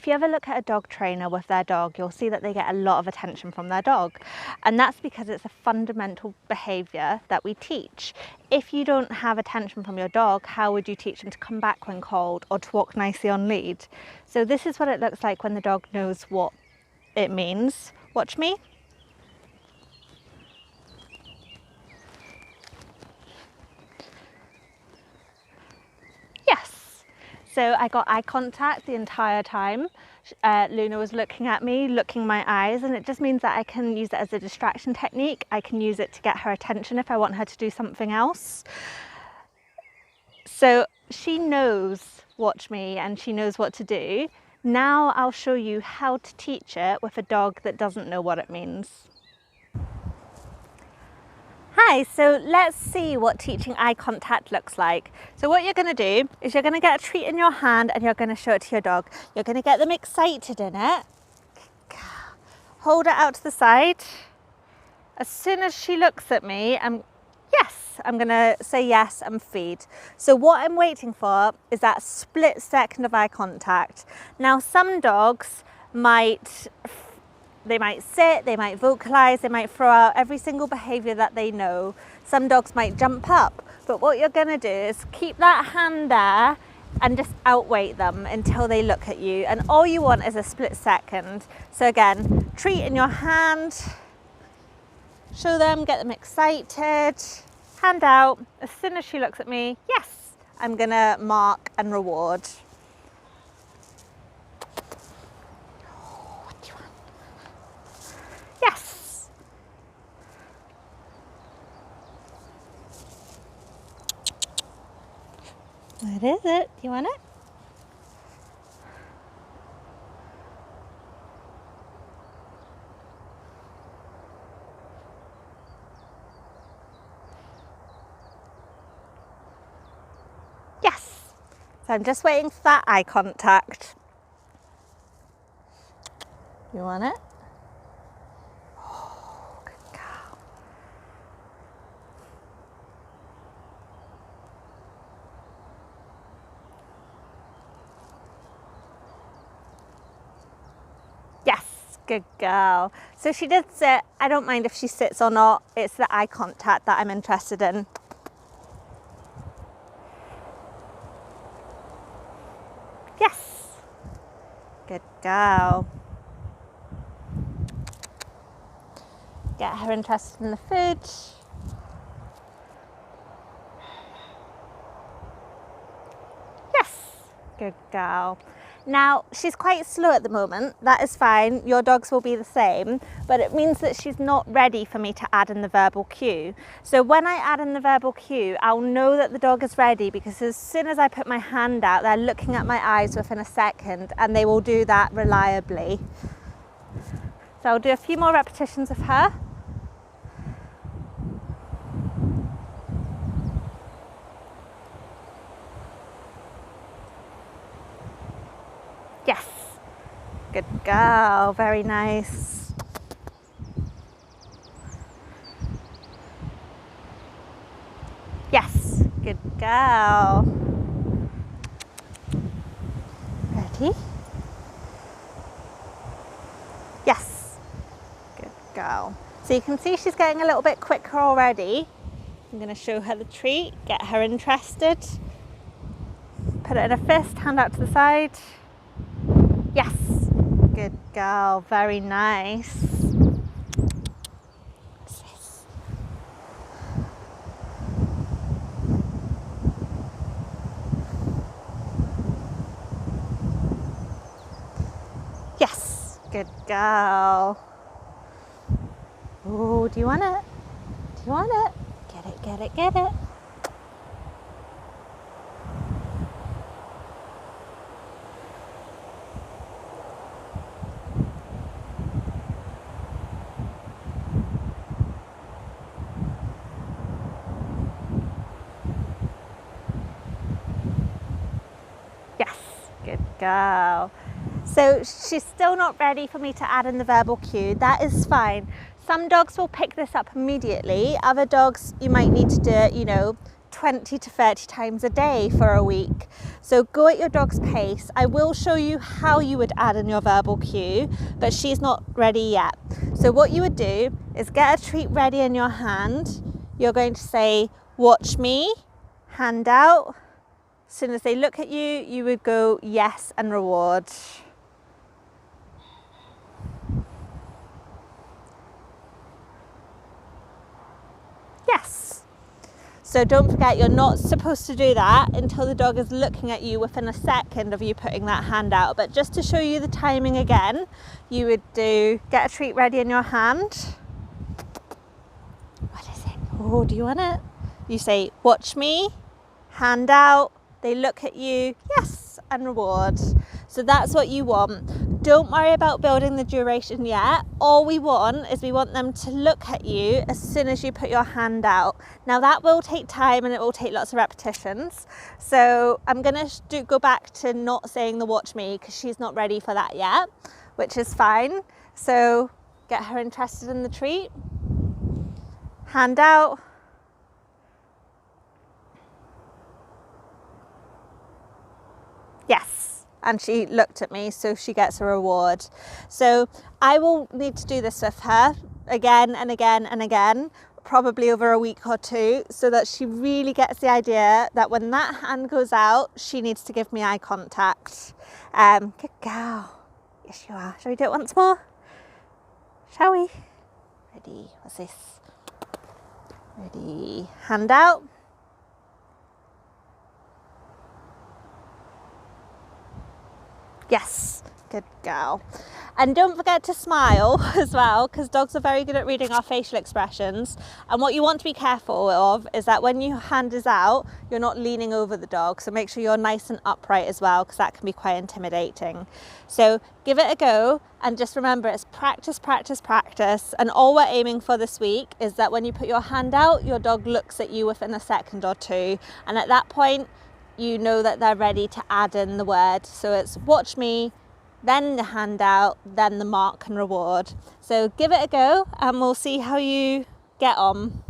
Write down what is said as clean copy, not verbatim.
if you ever look at a dog trainer with their dog, you'll see that they get a lot of attention from their dog. And that's because it's a fundamental behaviour that we teach. If you don't have attention from your dog, how would you teach them to come back when cold or to walk nicely on lead? So this is what it looks like when the dog knows what it means. Watch me. Yes. So I got eye contact the entire time. Luna was looking at me, looking my eyes, and it just means that I can use it as a distraction technique. I can use it to get her attention if I want her to do something else. So she knows, watch me, and she knows what to do. Now I'll show you how to teach it with a dog that doesn't know what it means. Hi, so let's see what teaching eye contact looks like. So what you're going to do is you're going to get a treat in your hand and you're going to show it to your dog. You're going to get them excited in it. Hold it out to the side. As soon as she looks at me, I'm going to say yes and feed. So what I'm waiting for is that split second of eye contact. Now some dogs might sit, they might vocalize, they might throw out every single behavior that they know. Some dogs might jump up, but what you're going to do is keep that hand there and just outweight them until they look at you. And all you want is a split second. So again, treat in your hand, show them, get them excited, hand out. As soon as she looks at me, yes, I'm going to mark and reward. Yes. What is it? Do you want it? Yes. So I'm just waiting for that eye contact. You want it? Yes, good girl. So she did sit. I don't mind if she sits or not. It's the eye contact that I'm interested in. Yes, good girl. Get her interested in the food. Yes, good girl. Now, she's quite slow at the moment. That is fine. Your dogs will be the same, but it means that she's not ready for me to add in the verbal cue. So when I add in the verbal cue, I'll know that the dog is ready because as soon as I put my hand out, they're looking at my eyes within a second and they will do that reliably. So I'll do a few more repetitions of her. Yes, good girl, very nice. Yes, good girl. Ready? Yes, good girl. So you can see she's getting a little bit quicker already. I'm going to show her the treat, get her interested. Put it in a fist, hand out to the side. Yes, good girl, very nice. What's this? Yes, good girl. Oh, do you want it? Do you want it? Get it, get it, get it. Yes, good girl. So she's still not ready for me to add in the verbal cue. That is fine. Some dogs will pick this up immediately. Other dogs, you might need to do it, 20 to 30 times a day for a week. So go at your dog's pace. I will show you how you would add in your verbal cue, but she's not ready yet. So what you would do is get a treat ready in your hand. You're going to say, watch me, hand out. As soon as they look at you, you would go yes and reward. Yes. So don't forget, you're not supposed to do that until the dog is looking at you within a second of you putting that hand out. But just to show you the timing again, you would do, get a treat ready in your hand. What is it? Oh, do you want it? You say, watch me, hand out, they look at you, yes, and reward. So that's what you want. Don't worry about building the duration yet. All we want is we want them to look at you as soon as you put your hand out. Now that will take time and it will take lots of repetitions. So I'm gonna go back to not saying the watch me because she's not ready for that yet, which is fine. So get her interested in the treat. Hand out. Yes, and she looked at me, so she gets a reward. So I will need to do this with her again and again and again, probably over a week or two, so that she really gets the idea that when that hand goes out, she needs to give me eye contact. Good girl. Yes, you are. Shall we do it once more? Shall we? Ready? What's this? Ready? Hand out. Yes, good girl. And don't forget to smile as well, because dogs are very good at reading our facial expressions. And what you want to be careful of is that when your hand is out, you're not leaning over the dog. So make sure you're nice and upright as well, because that can be quite intimidating. So give it a go, and just remember, it's practice, practice, practice. And all we're aiming for this week is that when you put your hand out, your dog looks at you within a second or two. And at that point, you know that they're ready to add in the word. So it's watch me, then the hand out, then the mark and reward. So give it a go and we'll see how you get on.